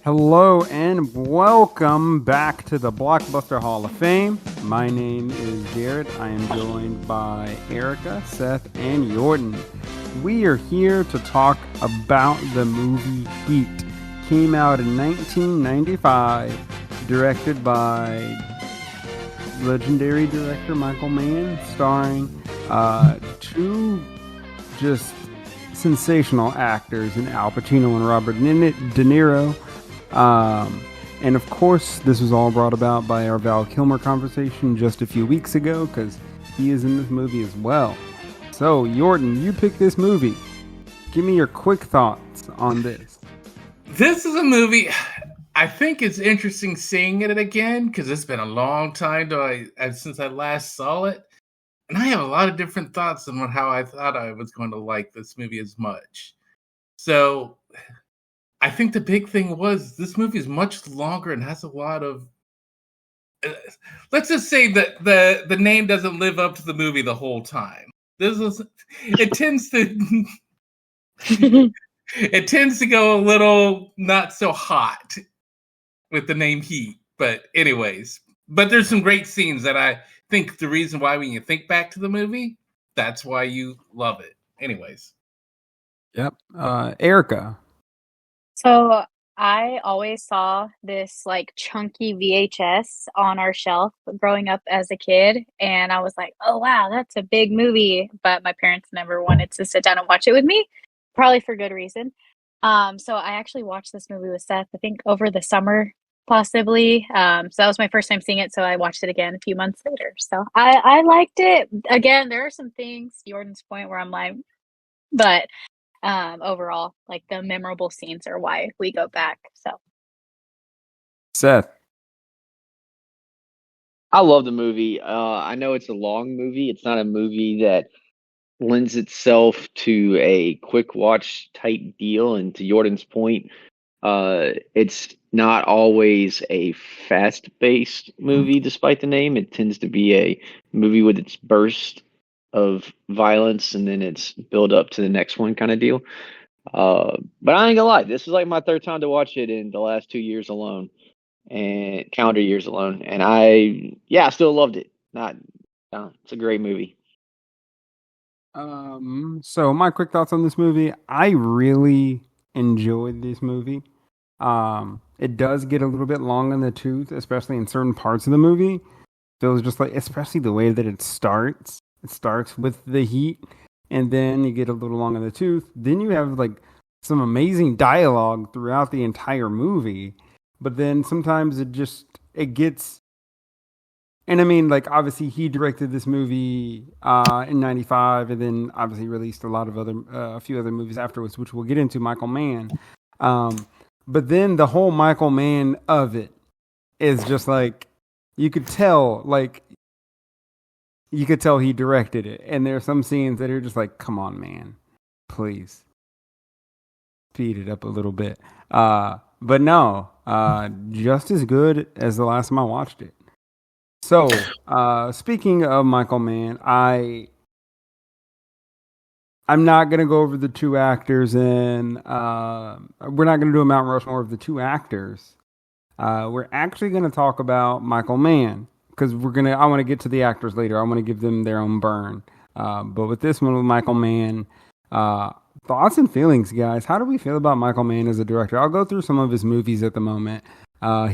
Hello and welcome back to the Blockbuster Hall of Fame. My name is Jared. I am joined by Erica, Seth, and Jordan. We are here to talk about the movie Heat. Came out in 1995, directed by legendary director Michael Mann, starring two just sensational actors in Al Pacino and Robert De Niro. And of course, this was all brought about by our Val Kilmer conversation just a few weeks ago, because he is in this movie as well. So, Jordan, you picked this movie. Give me your quick thoughts on this. This is a movie. I think it's interesting seeing it again because it's been a long time since I last saw it, and I have a lot of different thoughts on how I thought I was going to like this movie as much. So, I think the big thing was this movie is much longer and has a lot of. Let's just say that the name doesn't live up to the movie the whole time. It tends to. It tends to go a little not so hot with the name Heat. But anyways, there's some great scenes that I think the reason why when you think back to the movie, that's why you love it. Anyways. Yep. Erica. So I always saw this like chunky VHS on our shelf growing up as a kid, and I was like, "Oh wow, that's a big movie." But my parents never wanted to sit down and watch it with me, probably for good reason. So I actually watched this movie with Seth, I think over the summer, possibly. So that was my first time seeing it. So I watched it again a few months later. So I liked it. Again, there are some things, Jordan's point, where I'm like, but overall, like the memorable scenes are why we go back. So Seth. I love the movie. I know it's a long movie. It's not a movie that lends itself to a quick watch type deal. And to Jordan's point, it's not always a fast-paced movie, despite the name. It tends to be a movie with its burst of violence and then it's build up to the next one kind of deal. But I ain't gonna lie, this is like my third time to watch it in the last 2 years alone, and calendar years alone. And I still loved it. It's a great movie. So my quick thoughts on this movie. I really enjoyed this movie. It does get a little bit long in the tooth, especially in certain parts of the movie. Feels just like, especially the way that it starts. It starts with the heat, and then you get a little long in the tooth. Then you have like some amazing dialogue throughout the entire movie, but then sometimes it gets. And I mean, like, obviously he directed this movie in '95, and then obviously released a few other movies afterwards, which we'll get into. Michael Mann, but then the whole Michael Mann of it is just like you could tell he directed it, and there are some scenes that are just like, come on, man, please speed it up a little bit. But no, just as good as the last time I watched it. So, speaking of Michael Mann, I'm not going to go over the two actors, and we're not going to do a Mount Rushmore of the two actors. We're actually going to talk about Michael Mann, because I want to get to the actors later. I want to give them their own burn. But with this one, with Michael Mann, thoughts and feelings, guys. How do we feel about Michael Mann as a director? I'll go through some of his movies at the moment.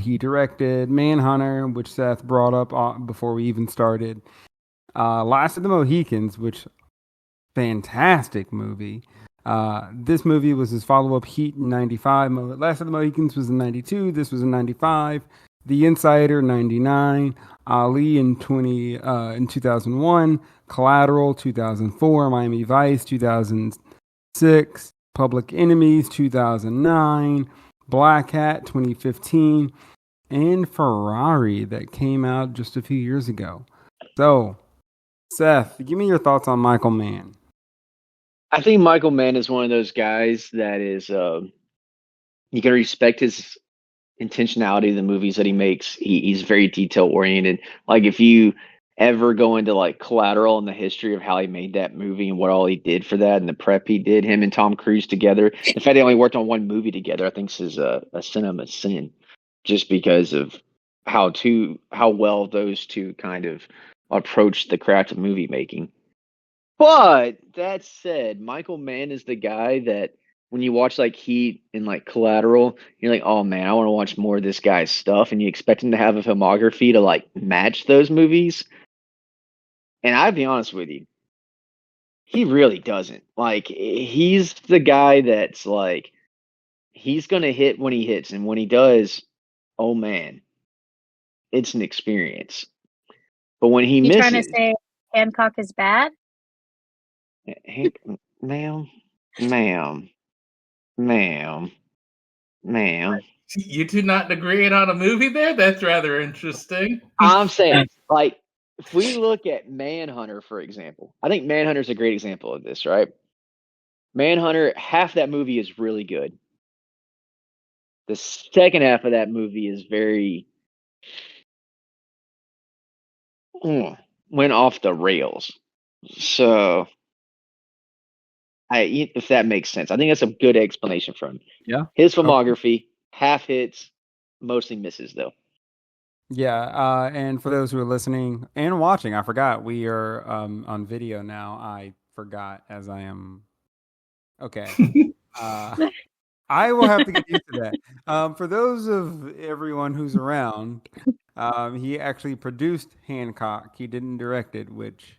He directed Manhunter, which Seth brought up before we even started. Last of the Mohicans, which fantastic movie. This movie was his follow-up, Heat, in '95. Last of the Mohicans was in '92. This was in '95. The Insider, '99. Ali in 2001. Collateral, 2004. Miami Vice, 2006. Public Enemies, 2009. Black Hat, 2015. And Ferrari, that came out just a few years ago. So, Seth, give me your thoughts on Michael Mann. I think Michael Mann is one of those guys that is, you can respect his intentionality of the movies that he makes. He's very detail oriented. Like if you ever go into like Collateral and the history of how he made that movie and what all he did for that and the prep he did, him and Tom Cruise together. In fact, they only worked on one movie together. I think this is a cinema sin, just because of how well those two kind of approached the craft of movie making. But that said, Michael Mann is the guy that when you watch like Heat and like Collateral, you're like, oh man, I want to watch more of this guy's stuff, and you expect him to have a filmography to like match those movies. And I'll be honest with you, he really doesn't. Like, he's the guy that's like, he's gonna hit when he hits, and when he does, oh man, it's an experience. But when he You misses, trying to say Hancock is bad? ma'am. You two not agreeing on a movie there? That's rather interesting. I'm saying, like, if we look at Manhunter, for example, I think Manhunter's a great example of this, right? Manhunter, half that movie is really good. The second half of that movie is very went off the rails. So, if that makes sense, I think that's a good explanation for him. Yeah. His filmography, half hits, mostly misses though. Yeah, and for those who are listening and watching, I forgot we are on video now. I forgot as I am. Okay. I will have to get used to that. For those of everyone who's around, he actually produced Hancock. He didn't direct it, which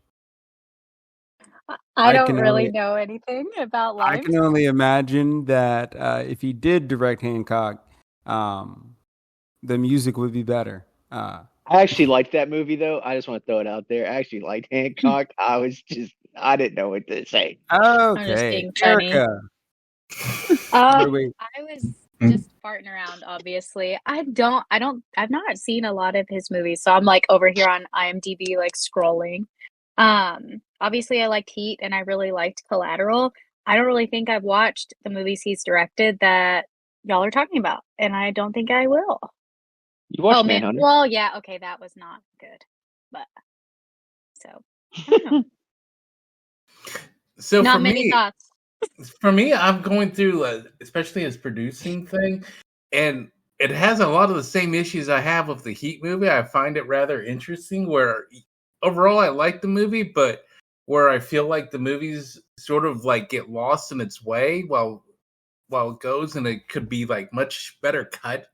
I don't can really only- know anything about I limes. can only imagine that if he did direct Hancock, the music would be better. I actually liked that movie though. I just want to throw it out there. I actually liked Hancock. I didn't know what to say. Okay, being funny. Erica. Wait. I was just farting around, obviously. I've not seen a lot of his movies, so I'm like over here on IMDb, like scrolling. Obviously I liked Heat and I really liked Collateral. I don't really think I've watched the movies he's directed that y'all are talking about, and I don't think I will. You watched Manhunter? Well, yeah, okay, that was not good, but so I don't know. So Not for many me, thoughts. I'm going through, especially his producing thing, and it has a lot of the same issues I have with the Heat movie. I find it rather interesting where overall I like the movie, but where I feel like the movies sort of like get lost in its way while it goes, and it could be like much better cut.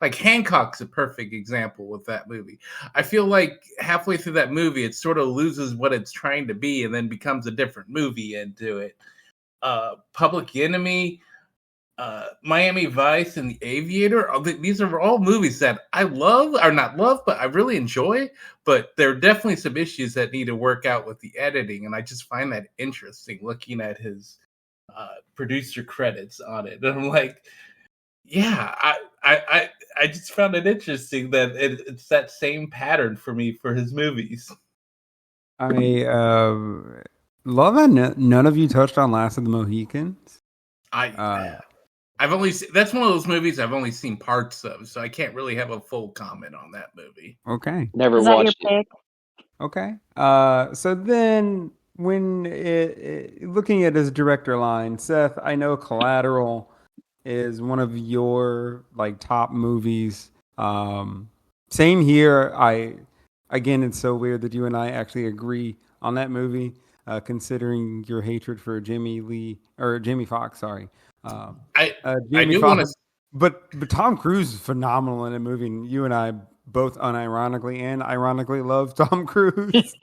Like Hancock's a perfect example with that movie. I feel like halfway through that movie, it sort of loses what it's trying to be and then becomes a different movie into it. Public Enemy, Miami Vice, and The Aviator. These are all movies that I love, or not love, but I really enjoy. But there are definitely some issues that need to work out with the editing, and I just find that interesting looking at his producer credits on it. And I'm like, yeah, I just found it interesting that it's that same pattern for me for his movies. I love that none of you touched on Last of the Mohicans. I've only that's one of those movies I've only seen parts of, so I can't really have a full comment on that movie. Okay. Never Is that your watched it. pick? Okay. So then, when looking at his director line, Seth, I know Collateral is one of your like top movies. Same here. Again, it's so weird that you and I actually agree on that movie, considering your hatred for Jamie Foxx. Sorry. I Jamie do Foxx, want to. but Tom Cruise is phenomenal in a movie, and you and I both unironically and ironically love Tom Cruise.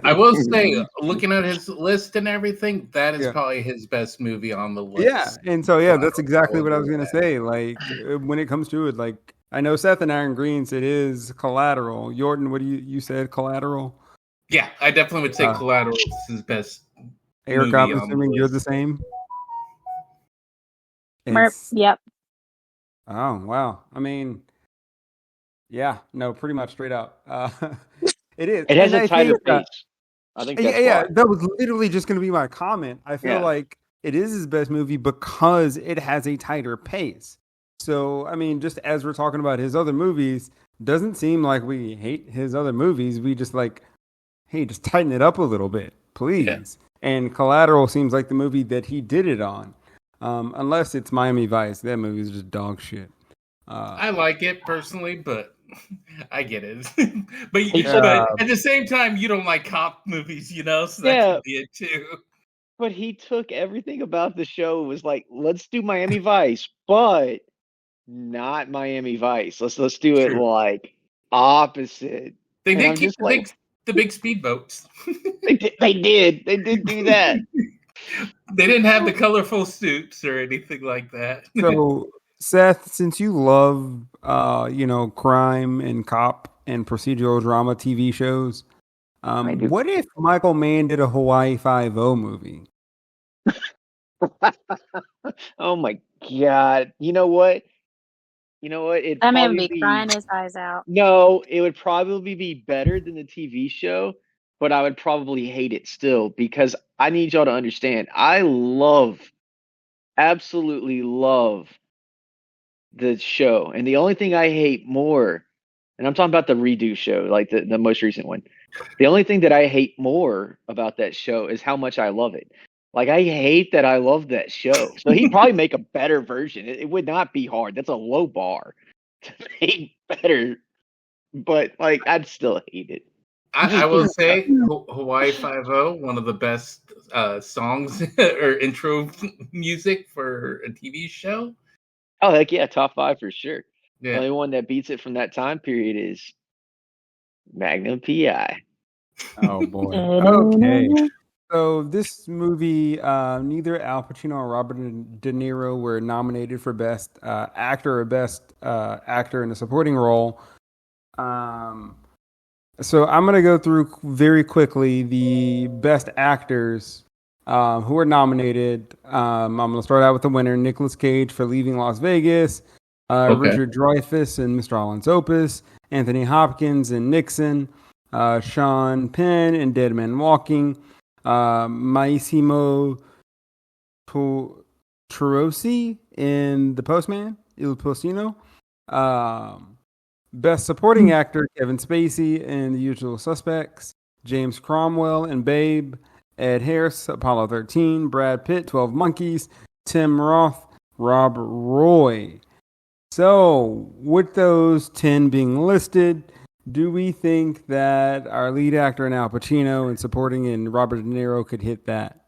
I will say, looking at his list and everything, that is Yeah. probably his best movie on the list. Yeah, and so So I that's don't exactly know what I was about gonna that. say. Like when it comes to it, like I know Seth and Aaron Green said it is Collateral. Jordan, what do you said? Collateral. Yeah, I definitely would say Collateral is his best. Eric, movie I'm on the assuming you're the list. same. Merp. It's- Yep. Oh wow! I mean, yeah, no, pretty much straight up. It is. It has And a I tighter think, pace. I think that's yeah, why. that was literally just going to be my comment. I feel Yeah. like it is his best movie because it has a tighter pace. So, I mean, just as we're talking about his other movies, doesn't seem like we hate his other movies. We just like, hey, just tighten it up a little bit, please. Yeah. And Collateral seems like the movie that he did it on. Unless it's Miami Vice. That movie is just dog shit. I like it personally, but I get it. but at the same time, you don't like cop movies, so that could be it too. But he took everything about the show, was like, let's do Miami Vice, but not Miami Vice. Let's do it like opposite. They did keep the big speedboats. They did do that. They didn't have the colorful suits or anything like that. So, Seth, since you love, crime and cop and procedural drama TV shows, what if Michael Mann did a Hawaii Five-0 movie? Oh my God! You know what? That man would be crying his eyes out. No, it would probably be better than the TV show, but I would probably hate it still because I need y'all to understand. I absolutely love the show, and the only thing I hate more, and I'm talking about the redo show, like the most recent one. The only thing that I hate more about that show is how much I love it. Like, I hate that I love that show. So he'd probably make a better version. It would not be hard. That's a low bar to make better. But, like, I'd still hate it. I will say Hawaii Five-0, one of the best songs or intro music for a TV show. Oh, heck yeah. Top 5 for sure. Yeah. The only one that beats it from that time period is Magnum P.I. Oh, boy. Okay. So this movie, neither Al Pacino or Robert De Niro were nominated for Best Actor or Best Actor in a Supporting Role. So I'm going to go through very quickly the Best Actors who are nominated. I'm going to start out with the winner, Nicolas Cage for Leaving Las Vegas, Richard Dreyfuss in Mr. Holland's Opus, Anthony Hopkins in Nixon, Sean Penn in Dead Man Walking, Massimo Troisi in The Postman, Il Postino. Best Supporting Actor, Kevin Spacey in The Usual Suspects, James Cromwell in Babe, Ed Harris, Apollo 13, Brad Pitt, 12 Monkeys, Tim Roth, Rob Roy. So, with those 10 being listed, do we think that our lead actor in Al Pacino and supporting in Robert De Niro could hit that?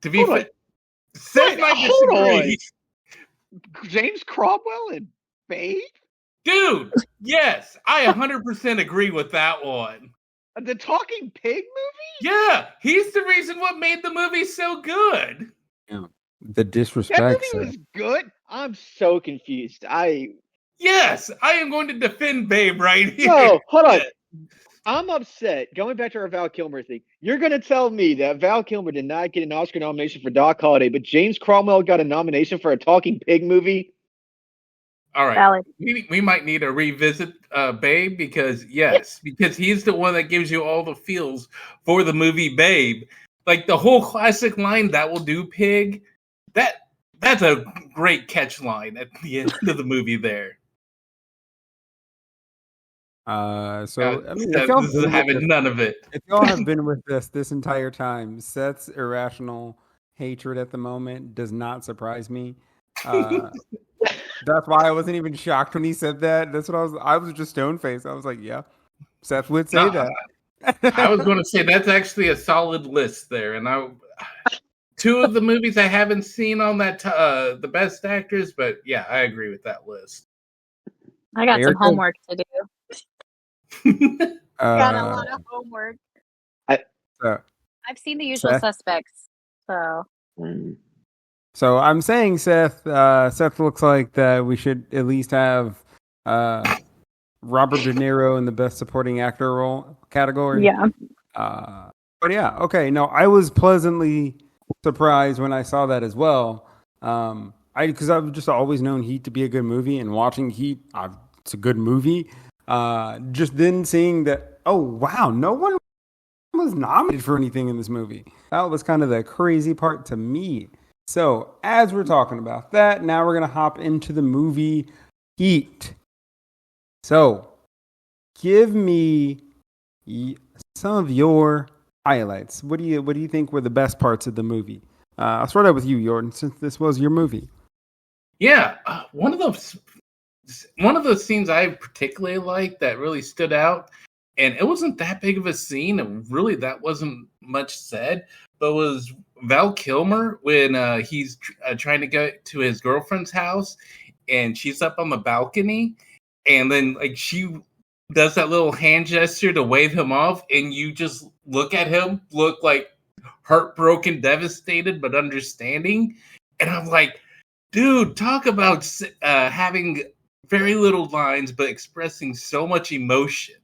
To be fair, Seth might disagree. James Cromwell and Babe? Dude, yes, I 100% agree with that one. The Talking Pig movie? Yeah, he's the reason what made the movie so good. Yeah, the disrespect. That movie was good. I'm so confused. Yes, I am going to defend Babe right here. No, hold on. I'm upset. Going back to our Val Kilmer thing, you're going to tell me that Val Kilmer did not get an Oscar nomination for Doc Holliday, but James Cromwell got a nomination for a Talking Pig movie? All right. Valid. We might need to revisit Babe because he's the one that gives you all the feels for the movie Babe. Like the whole classic line, "That will do, pig." That's a great catch line at the end of the movie there. If y'all is having none of it. If y'all have been with us this entire time, Seth's irrational hatred at the moment does not surprise me. That's why I wasn't even shocked when he said that. That's what I was just stone faced. I was like, yeah, Seth would say that. I was going to say that's actually a solid list there, and two of the movies I haven't seen on that the best actors, but yeah, I agree with that list. I got some homework to do. Got a lot of homework. I've seen The Usual Suspects, so. So I'm saying, Seth looks like that we should at least have Robert De Niro in the Best Supporting Actor role category. Yeah. But yeah, okay. No, I was pleasantly surprised when I saw that as well. Because I've just always known Heat to be a good movie, and watching Heat, it's a good movie. Just then seeing that, oh wow, no one was nominated for anything in this movie. That was kind of the crazy part to me. So, as we're talking about that, now we're going to hop into the movie Heat. So, give me some of your highlights. What do you think were the best parts of the movie? I'll start out with you, Jordan, since this was your movie. Yeah, one of those scenes I particularly liked that really stood out, and it wasn't that big of a scene, and really that wasn't much said, but was Val Kilmer when he's trying to go to his girlfriend's house, and she's up on the balcony, and then like she does that little hand gesture to wave him off, and you just look at him, look like heartbroken, devastated, but understanding, and I'm like, dude, talk about having very little lines but expressing so much emotion.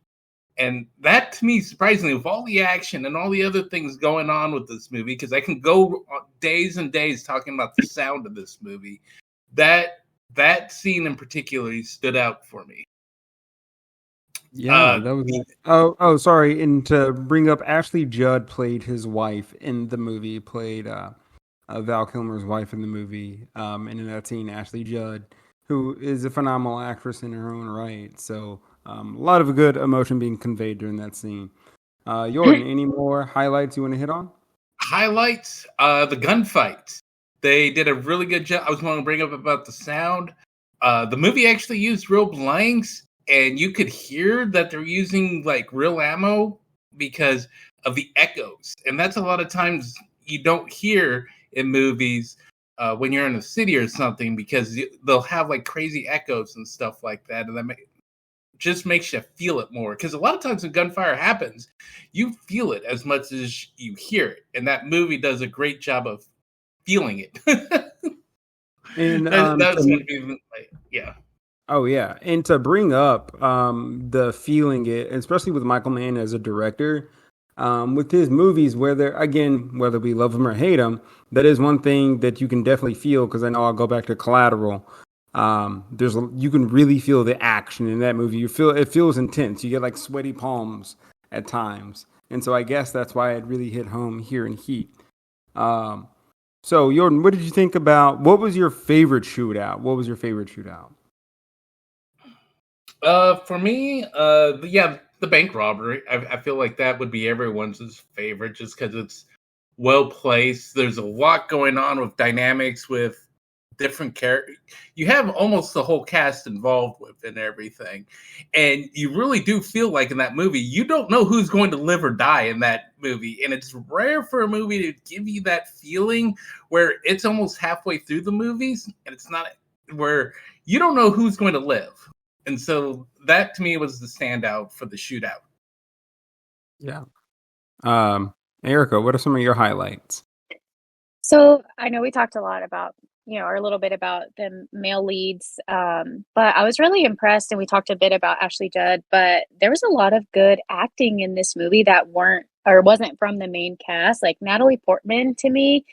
And that, to me, surprisingly, with all the action and all the other things going on with this movie, because I can go days and days talking about the sound of this movie, that scene in particular stood out for me. Yeah, that was. Sorry. And to bring up, Ashley Judd played his wife in the movie. Played Val Kilmer's wife in the movie. And in that scene, Ashley Judd, who is a phenomenal actress in her own right. So a lot of good emotion being conveyed during that scene. Jordan, any more highlights you want to hit on? Highlights, the gunfight. They did a really good job. I was going to bring up about the sound. The movie actually used real blanks, and you could hear that they're using like real ammo because of the echoes. And that's a lot of times you don't hear in movies when you're in a city or something, because they'll have like crazy echoes and stuff like that. And that just makes you feel it more. Because a lot of times when gunfire happens, you feel it as much as you hear it. And that movie does a great job of feeling it. And that's going to be like, yeah. Oh yeah, and to bring up the feeling it, especially with Michael Mann as a director, with his movies, whether we love him or hate him, that is one thing that you can definitely feel. Because I know I'll go back to Collateral. You can really feel the action in that movie. It feels intense. You get like sweaty palms at times, and so I guess that's why it really hit home here in Heat. So Jordan, what did you think about? What was your favorite shootout? For me, the bank robbery. I feel like that would be everyone's favorite, just because it's well placed. There's a lot going on with dynamics with different characters. You have almost the whole cast involved with and everything, and you really do feel like in that movie you don't know who's going to live or die in that movie. And it's rare for a movie to give you that feeling where it's almost halfway through the movies and it's not, where you don't know who's going to live. And so that to me was the standout for the shootout. Yeah. Erica, what are some of your highlights? So I know we talked a lot about, or a little bit about the male leads, but I was really impressed, and we talked a bit about Ashley Judd, but there was a lot of good acting in this movie that wasn't from the main cast. Like Natalie Portman, to me,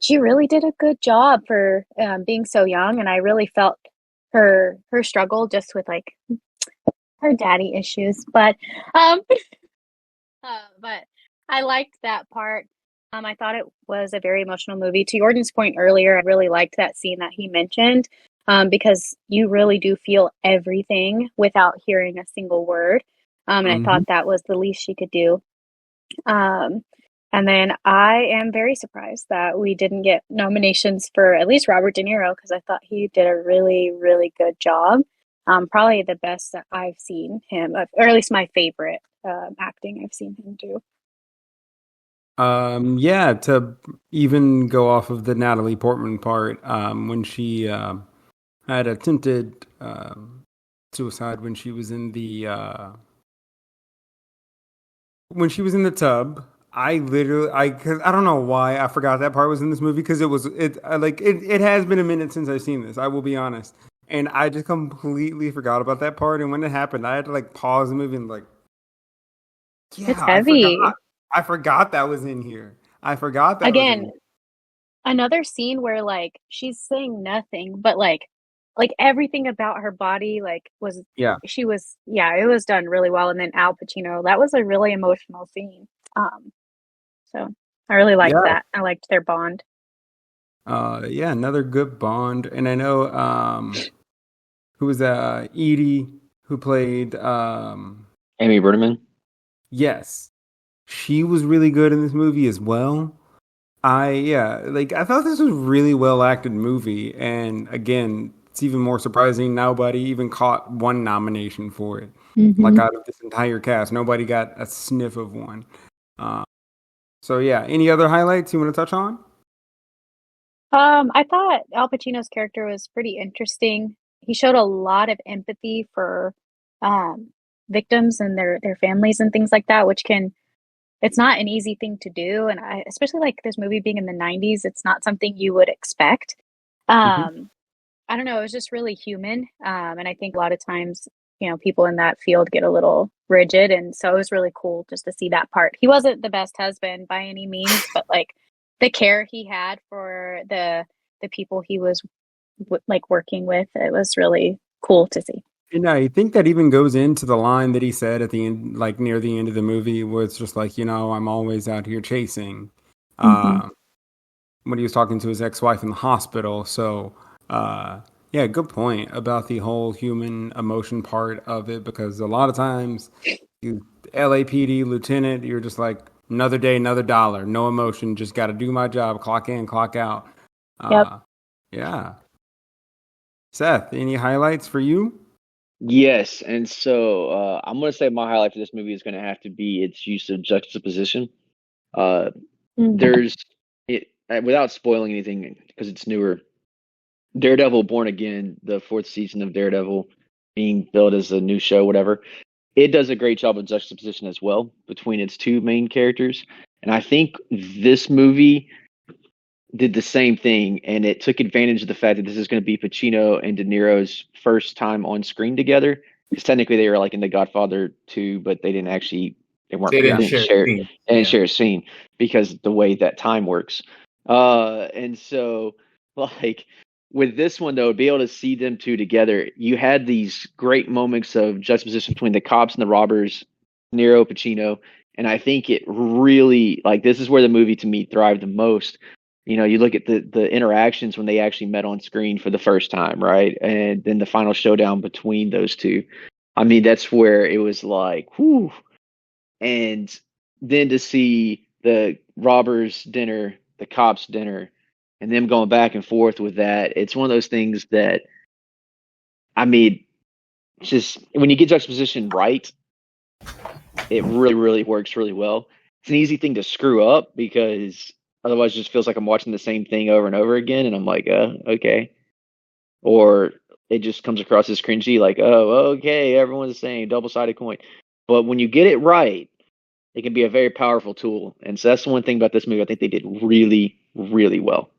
she really did a good job for being so young, and I really felt her struggle just with like her daddy issues, but I liked that part. I thought it was a very emotional movie. To Jordan's point earlier, I really liked that scene that he mentioned, because you really do feel everything without hearing a single word. And I thought that was the least she could do. And then I am very surprised that we didn't get nominations for at least Robert De Niro, because I thought he did a really, really good job. Probably the best that I've seen him, or at least my favorite acting I've seen him do. To even go off of the Natalie Portman part, when she had attempted suicide when she was in the tub. Cause I don't know why I forgot that part was in this movie, because it has been a minute since I've seen this. I will be honest, and I just completely forgot about that part. And when it happened, I had to like pause the movie and like, yeah, it's heavy. I forgot that was in here. I forgot that again. Another scene where like she's saying nothing, but like everything about her body it was done really well. And then Al Pacino, that was a really emotional scene. So I really liked that. I liked their bond. Another good bond. And I know who was that? Edie who played Amy Berneman. yes, she was really good in this movie as well. I thought this was a really well acted movie, and again, it's even more surprising nobody even caught one nomination for it. Like Mm-hmm. out of this entire cast, nobody got a sniff of one. Uh, so yeah, any other highlights you want to touch on? I thought Al Pacino's character was pretty interesting. He showed a lot of empathy for um, victims and their families and things like that, which can it's not an easy thing to do. And I especially like this movie being in the 90s, it's not something you would expect. Hmm. Um, I don't know, it was just really human. And I think a lot of times, people in that field get a little rigid, and so it was really cool just to see that part. He wasn't the best husband by any means, but like the care he had for the people he was like working with, it was really cool to see. And I think that even goes into the line that he said at the end, like near the end of the movie, where it's just like, I'm always out here chasing. Hmm. Uh, when he was talking to his ex-wife in the hospital. So, yeah, good point about the whole human emotion part of it, because a lot of times, you LAPD lieutenant, you're just like another day, another dollar, no emotion, just got to do my job, clock in, clock out. Yep. Uh, yeah. Seth, any highlights for you? Yes, and so I'm gonna say my highlight for this movie is gonna have to be its use of juxtaposition. Uh, Hmm. there's it without spoiling anything because it's newer. Daredevil Born Again, the fourth season of Daredevil, being billed as a new show, whatever. It does a great job of juxtaposition as well between its two main characters, and I think this movie did the same thing, and it took advantage of the fact that this is going to be Pacino and De Niro's first time on screen together. Because technically they were like in The Godfather 2, but they weren't They they didn't Yeah. didn't share share a scene. they didn't Yeah. share a scene because the way that time works. And so like with this one though, to be able to see them two together, you had these great moments of juxtaposition between the cops and the robbers, Nero, Pacino, and I think it really like this is where the movie to me thrived the most. You look at the interactions when they actually met on screen for the first time, right? And then the final showdown between those two. I mean, that's where it was like, whoo. And then to see the robbers' dinner, the cops' dinner, and them going back and forth with that, it's one of those things that, I mean, just when you get juxtaposition right, it really, really works really well. It's an easy thing to screw up because otherwise it just feels like I'm watching the same thing over and over again. And I'm like, okay. Or it just comes across as cringy, like, oh, okay, everyone's the same, double-sided coin. But when you get it right, it can be a very powerful tool. And so that's the one thing about this movie I think they did really, really well.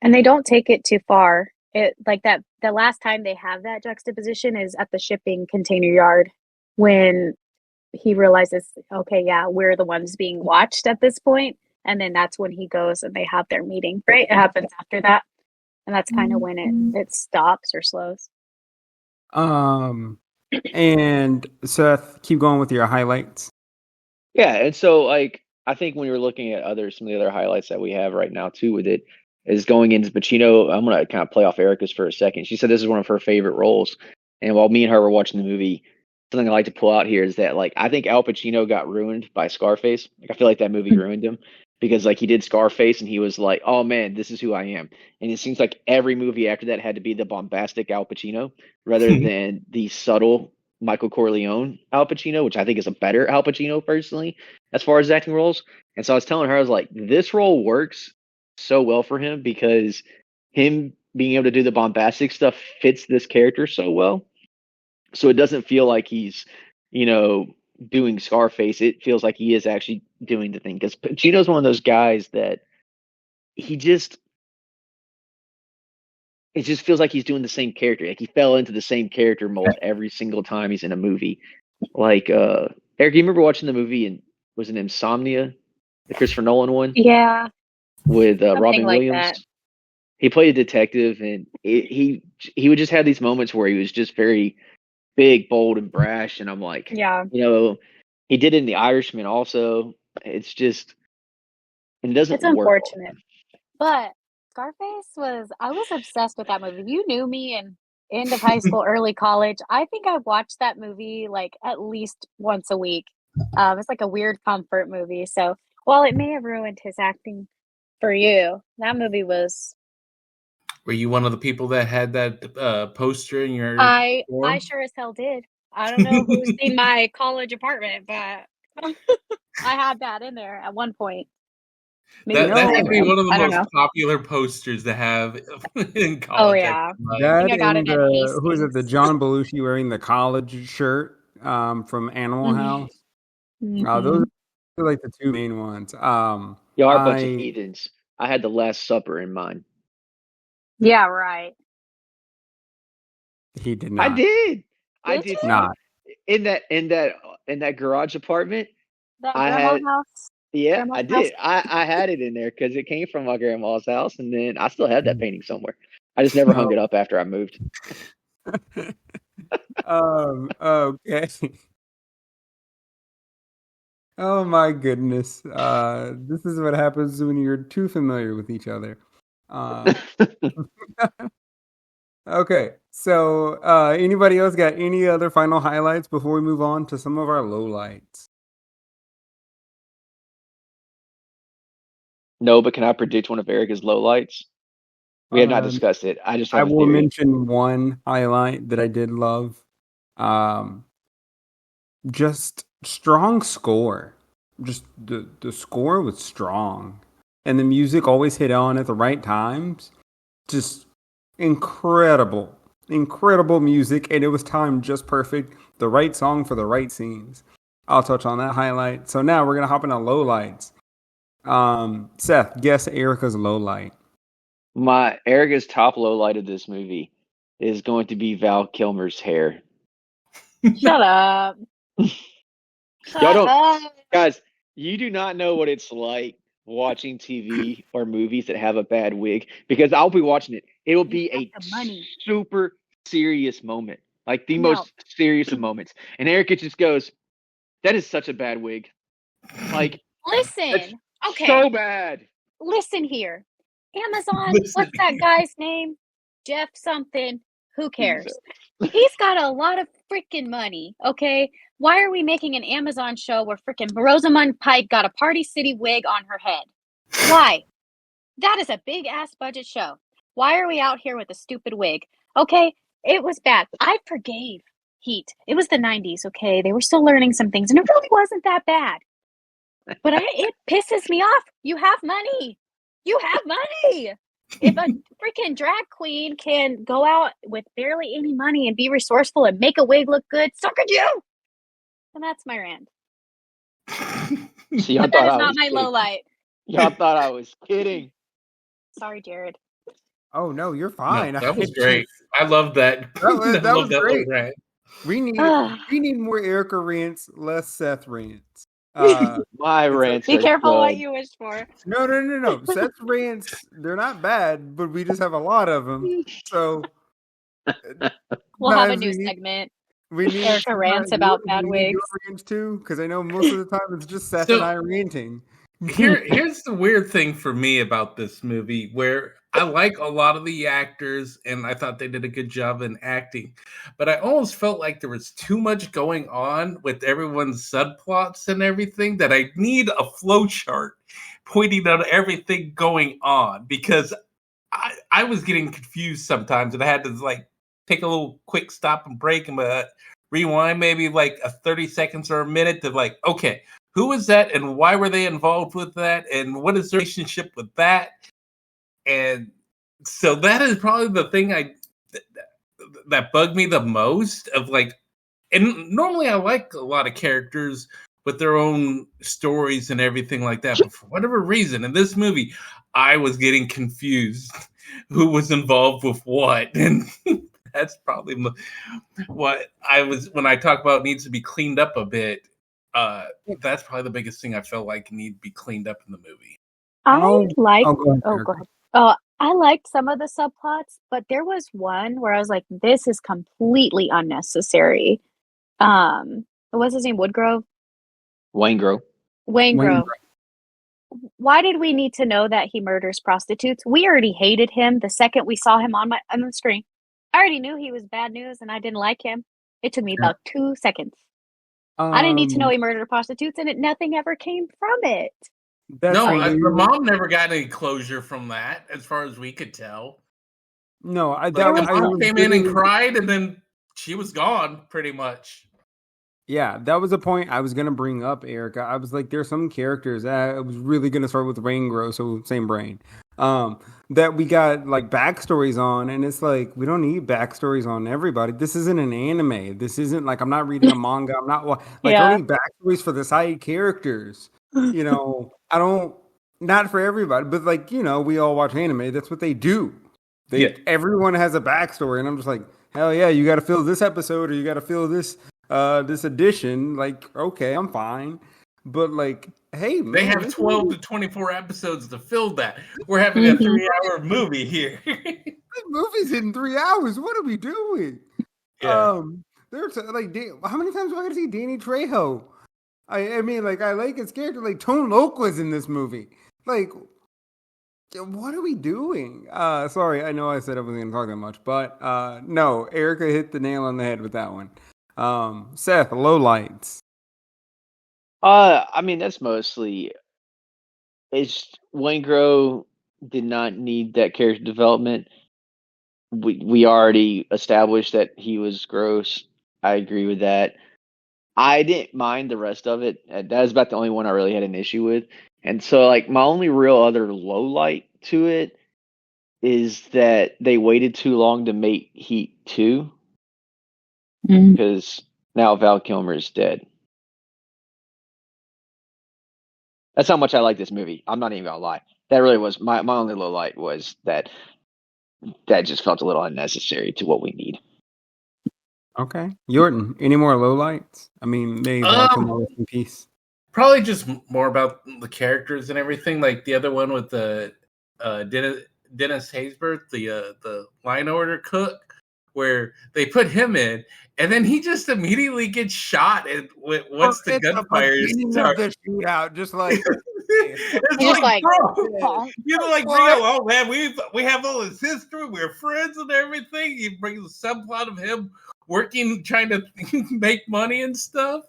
And they don't take it too far. It like that the last time they have that juxtaposition is at the shipping container yard when he realizes, okay, yeah, we're the ones being watched at this point. And then that's when he goes and they have their meeting, right? It happens after that. And that's kind of when it stops or slows. Um, and Seth, keep going with your highlights. Yeah, and so like I think when you're looking at some of the other highlights that we have right now too with it is going into Pacino. I'm gonna kind of play off Erica's for a second. She said this is one of her favorite roles, and while me and her were watching the movie, something I like to pull out here is that like I think Al Pacino got ruined by Scarface. Like I feel like that movie ruined him because like he did Scarface and he was like, oh man, this is who I am. And it seems like every movie after that had to be the bombastic Al Pacino rather than the subtle Michael Corleone Al Pacino, which I think is a better Al Pacino personally as far as acting roles. And so I was telling her, I was like, this role works so well for him because him being able to do the bombastic stuff fits this character so well. So it doesn't feel like he's, doing Scarface. It feels like he is actually doing the thing because Pacino's one of those guys that he just it just feels like he's doing the same character. Like he fell into the same character mold every single time he's in a movie. Like Eric, you remember watching the movie and was it Insomnia, the Christopher Nolan one Yeah, with something Robin like that. Williams? He played a detective, and he would just have these moments where he was just very big, bold, and brash. And I'm like, Yeah. he did it in The Irishman also. It's just it doesn't It's work all the unfortunate. But Scarface I was obsessed with that movie. You knew me, and end of high school, early college. I think I watched that movie like at least once a week. It's like a weird comfort movie. So while it may have ruined his acting for you, that movie was. Were you one of the people that had that poster in your I dorm? sure as hell did. I don't know who's seen my college apartment, but I had that in there at one point. Maybe That had to be one of the I don't most know. popular posters to have in college. Oh yeah. That I got and it at who is it? The Hastings. John Belushi wearing the college shirt from Animal Mhm. House. Mhm. Those are like the two main ones. Y'all are a bunch of heathens. I had the Last Supper in mind. Yeah, right. He did not. I did. I Did did you? not. in that garage apartment. That I grandma had- house. Yeah, Grandma's I did. I had it in there because it came from my grandma's house, and then I still have that painting somewhere. I just never hung it up after I moved. Okay. Oh my goodness. This is what happens when you're too familiar with each other. Okay. So, anybody else got any other final highlights before we move on to some of our lowlights? No, but can I predict one of Erica's lowlights? We have not discussed it. I just have I a will theory. mention one highlight that I did love. Just strong score. Just the score was strong. And the music always hit on at the right times. Just incredible. Incredible music, and it was timed just perfect. The right song for the right scenes. I'll touch on that highlight. So now we're gonna hop into lowlights. Seth, guess Erica's lowlight. My Erica's top lowlight of this movie is going to be Val Kilmer's hair. Shut up. Y'all don't, up. guys. You do not know what it's like watching TV or movies that have a bad wig, because I'll be watching it. It'll be a got the money. super serious moment, like the No. most serious of moments, and Erica just goes, "That is such a bad wig." Like, that's Listen. Okay. so bad. Listen here. Amazon, Listen what's that guy's name? Jeff something. Who cares? He's got a lot of freaking money, okay? Why are we making an Amazon show where freaking Rosamund Pike got a Party City wig on her head? Why? That is a big ass budget show. Why are we out here with a stupid wig? Okay, it was bad. I forgave Heat. It was the 90s, okay? They were still learning some things, and it really wasn't that bad. But it pisses me off. You have money. You have money. If a freaking drag queen can go out with barely any money and be resourceful and make a wig look good, so could you. And that's my rant. See, y'all But that thought is I not was my kidding. low light. Y'all thought I was kidding. Sorry, Jared. Oh no, you're No, fine. that was great. I love that. That I was love that great. little rant. We need more Erica rants, less Seth rants. My rants Be are careful what good. you wish for. No. Seth's rants, they're not bad, but we just have a lot of them. So We'll have a sometimes new segment. we need Erica rants about bad we need your wigs. rants too, because I know most of the time it's just Seth So- and I ranting. Here's the weird thing for me about this movie, where I like a lot of the actors and I thought they did a good job in acting, but I almost felt like there was too much going on with everyone's subplots and everything, that I need a flow chart pointing out everything going on, because I was getting confused sometimes, and I had to like take a little quick stop and break and rewind maybe like a 30 seconds or a minute to like, okay, who was that and why were they involved with that and what is the relationship with that? And so that is probably the thing that bugged me the most, of like, and normally I like a lot of characters with their own stories and everything like that, but for whatever reason in this movie I was getting confused who was involved with what. And that's probably what I was, when I talk about needs to be cleaned up a bit. That's probably the biggest thing I felt like need to be cleaned up in the movie. I like. go ahead, Oh, Erica. go ahead. Oh, I liked some of the subplots, but there was one where I was like, "This is completely unnecessary." What's his name? Woodgrove. Waingro. Waingro. Why did we need to know that he murders prostitutes? We already hated him the second we saw him on the screen. I already knew he was bad news, and I didn't like him. It took me about 2 seconds. I didn't need to know he murdered prostitutes, and nothing ever came from it. The mom never got any closure from that, as far as we could tell. No, the mom came in and cried, and then she was gone, pretty much. Yeah, that was a point I was gonna bring up, Erica. I was like, there's some characters that I was really gonna start with Raingrow, so same brain. That we got like backstories on, and it's like we don't need backstories on everybody. This isn't an anime. This isn't like I'm not reading a manga. I'm not like I don't need backstories for the side characters. You know, I don't. Not for everybody, but like we all watch anime. That's what they do. Everyone has a backstory, and I'm just like, hell yeah, you got to fill this episode, or you got to fill this edition. Like, okay, I'm fine, but like, hey, man, they have 12 to 24 episodes to fill that. We're having a 3-hour movie here. This movie's in 3 hours. What are we doing? There's like, how many times do I got to see Danny Trejo? I mean, like, I like his character. Like, Tone Loc was in this movie. Like, what are we doing? Sorry, I know I said I wasn't going to talk that much, but no, Erica hit the nail on the head with that one. Seth, lowlights. I mean, that's mostly Waingro did not need that character development. We already established that he was gross. I agree with that. I didn't mind the rest of it. That was about the only one I really had an issue with. And so, like, my only real other low light to it is that they waited too long to make Heat 2 because now Val Kilmer is dead. That's how much I like this movie. I'm not even gonna lie. That really was my only low light was that just felt a little unnecessary to what we need. Okay, Yorton, any more lowlights? I mean, they come in peace. Probably just more about the characters and everything. Like the other one with the Dennis Haysbert, the line order cook, where they put him in, and then he just immediately gets shot. And once the gunfire starts, the shootout, just like it's like, bro, oh man, we have all this history. We're friends and everything. He brings the subplot of him working, trying to make money and stuff.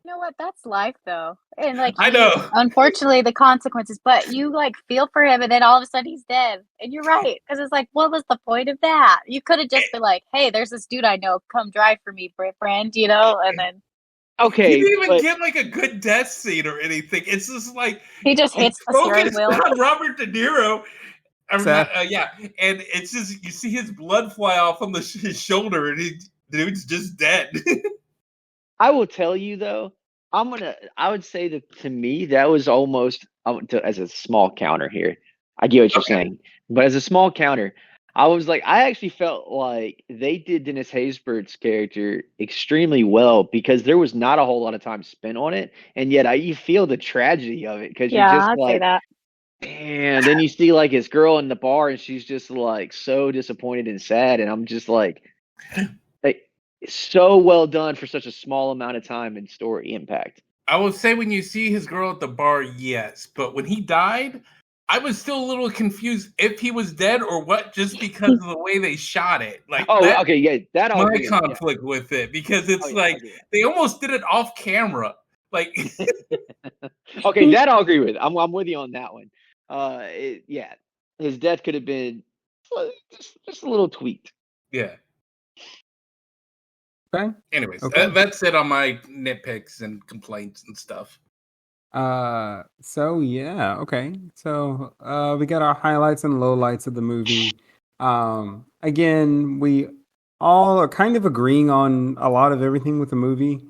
You know what? That's life, though, and like I know. Unfortunately, the consequences. But you like feel for him, and then all of a sudden he's dead. And you're right, because it's like, what was the point of that? You could have just been like, "Hey, there's this dude I know. Come drive for me, friend." And then okay, he didn't even get like a good death scene or anything. It's just like he just hits the steering wheel. On Robert De Niro. And it's just you see his blood fly off on his shoulder, and the dude's just dead. I will tell you though, I would say that to me that was almost as a small counter here. I get what you're saying, but as a small counter, I was like, I actually felt like they did Dennis Haysbert's character extremely well because there was not a whole lot of time spent on it, and yet you feel the tragedy of it because you're just I'd like, say that. and then you see like his girl in the bar, and she's just like so disappointed and sad, and I'm just like so well done for such a small amount of time and story impact. I will say when you see his girl at the bar, yes. But when he died, I was still a little confused if he was dead or what, just because of the way they shot it. Like, that I'll my conflict with it, because it's they almost did it off camera. Like, okay, that I'll agree with. I'm with you on that one. His death could have been just a little tweaked. Yeah. Okay. Anyways, that's it on my nitpicks and complaints and stuff. So yeah, okay. So we got our highlights and lowlights of the movie. Again, we all are kind of agreeing on a lot of everything with the movie.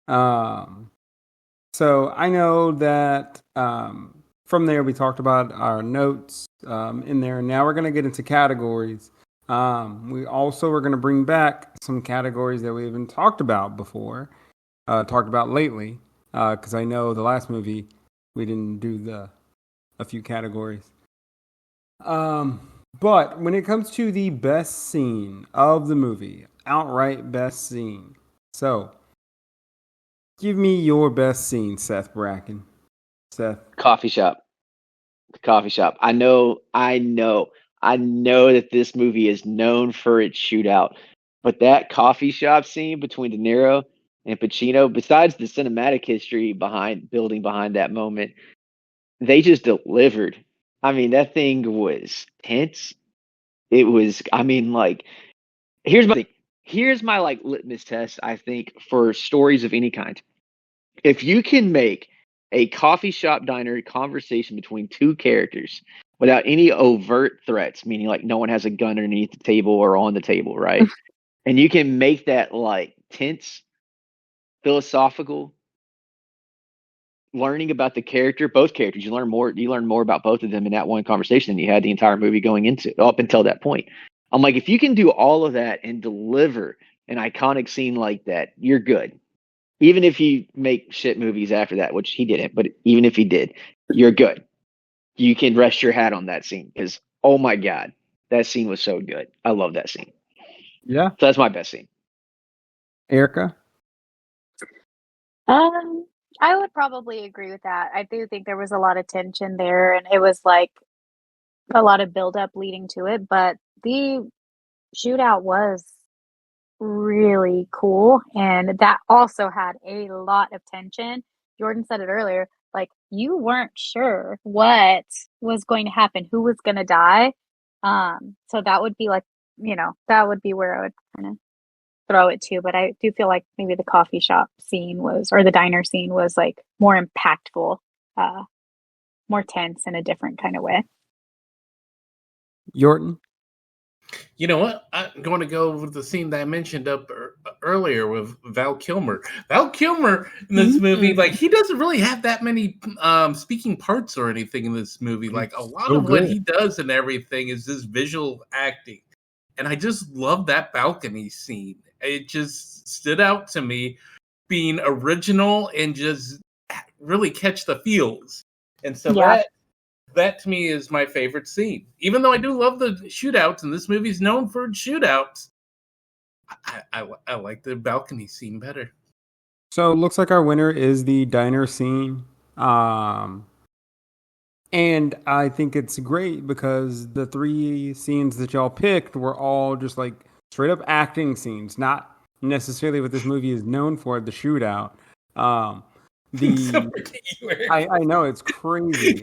So I know that from there we talked about our notes in there. Now we're gonna get into categories. We also are going to bring back some categories that we haven't talked about before, talked about lately, because I know the last movie we didn't do a few categories. But when it comes to the best scene of the movie, outright best scene. So, give me your best scene, Seth Bracken. Seth. Coffee shop. I know. I know that this movie is known for its shootout, but that coffee shop scene between De Niro and Pacino, besides the cinematic history building behind that moment, they just delivered. I mean, that thing was tense. It was, I mean, like, here's my thing. Here's my like litmus test, I think, for stories of any kind. If you can make a coffee shop diner conversation between two characters without any overt threats, meaning like no one has a gun underneath the table or on the table, right? And you can make that like tense, philosophical, learning about the character, both characters. You learn more about both of them in that one conversation than you had the entire movie going into up until that point. I'm like, if you can do all of that and deliver an iconic scene like that, you're good. Even if you make shit movies after that, which he didn't, but even if he did, you're good. You can rest your hat on that scene because, oh my God, that scene was so good. I love that scene. Yeah. So that's my best scene. Erica? I would probably agree with that. I do think there was a lot of tension there, and it was like a lot of buildup leading to it, but the shootout was really cool, and that also had a lot of tension. Jordan said it earlier, like you weren't sure what was going to happen, who was going to die. So that would be like, that would be where I would kind of throw it to. But I do feel like maybe the coffee shop scene or the diner scene was like more impactful, more tense in a different kind of way. Jordan? You know what? I'm going to go with the scene that I mentioned earlier with Val Kilmer. Val Kilmer in this movie, like he doesn't really have that many speaking parts or anything in this movie. Like a lot of what he does and everything is just visual acting. And I just love that balcony scene. It just stood out to me being original and just really catch the feels. And so that to me is my favorite scene. Even though I do love the shootouts, and this movie's known for shootouts, I like the balcony scene better. So it looks like our winner is the diner scene. And I think it's great because the three scenes that y'all picked were all just like straight up acting scenes, not necessarily what this movie is known for, the shootout. I know, it's crazy.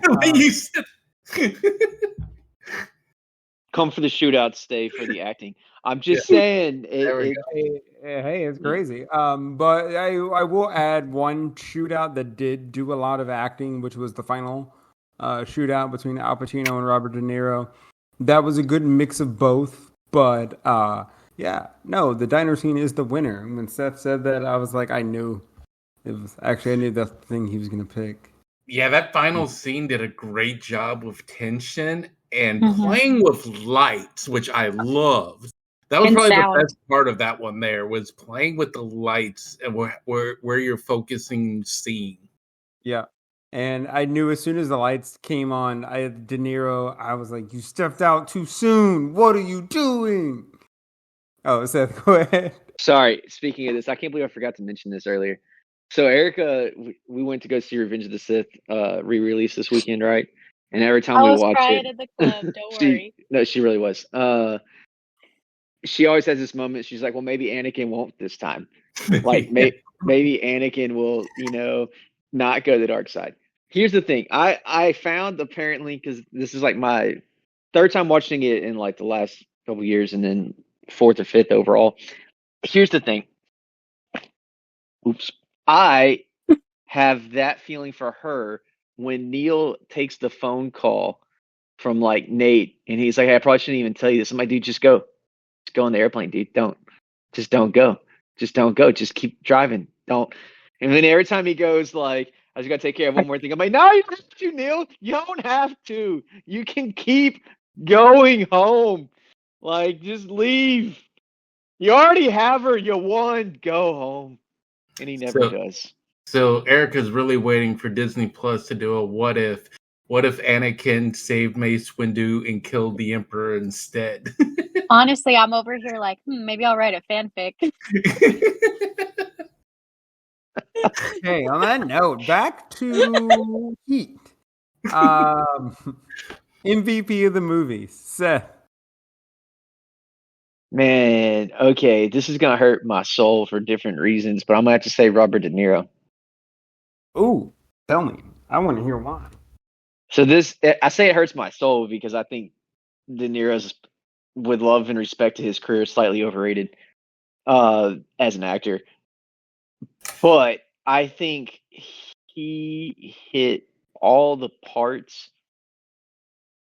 Come for the shootout, stay for the acting. I'm just saying. Hey, it's crazy. But I will add one shootout that did do a lot of acting, which was the final shootout between Al Pacino and Robert De Niro. That was a good mix of both. But the diner scene is the winner. When Seth said that, I was like, I knew that's the thing he was going to pick. Yeah, that final scene did a great job with tension and playing with lights, which I loved. That was probably the best part of that one there, was playing with the lights and where you're focusing scene. Yeah. And I knew as soon as the lights came on, De Niro, I was like, you stepped out too soon. What are you doing? Oh, Seth, go ahead. Sorry. Speaking of this, I can't believe I forgot to mention this earlier. So Erica, we went to go see Revenge of the Sith re-release this weekend, right? And every time we watch it, at the club. Don't worry. No, she really was. She always has this moment. She's like, "Well, maybe Anakin won't this time. Like, maybe Anakin will, not go the dark side." Here's the thing. I found, apparently, because this is like my third time watching it in like the last couple years, and then fourth or fifth overall. Here's the thing. Oops. I have that feeling for her when Neil takes the phone call from like Nate, and he's like, "Hey, I probably shouldn't even tell you this." I'm like, "Dude, just go on the airplane, dude. Don't go. Just keep driving. Don't." And then every time he goes, like, "I just gotta take care of one more thing," I'm like, "No, you don't have to, Neil. You don't have to. You can keep going home. Like, just leave. You already have her. You won. Go home." And he never does. So Erica's really waiting for Disney Plus to do a what if. What if Anakin saved Mace Windu and killed the Emperor instead? Honestly, I'm over here like, maybe I'll write a fanfic. Hey, on that note, back to Heat. MVP of the movie, Seth. Man, okay, this is gonna hurt my soul for different reasons, but I'm gonna have to say Robert De Niro. Ooh, tell me. I want to hear why. So I say it hurts my soul because I think De Niro's, with love and respect to his career, slightly overrated as an actor. But I think he hit all the parts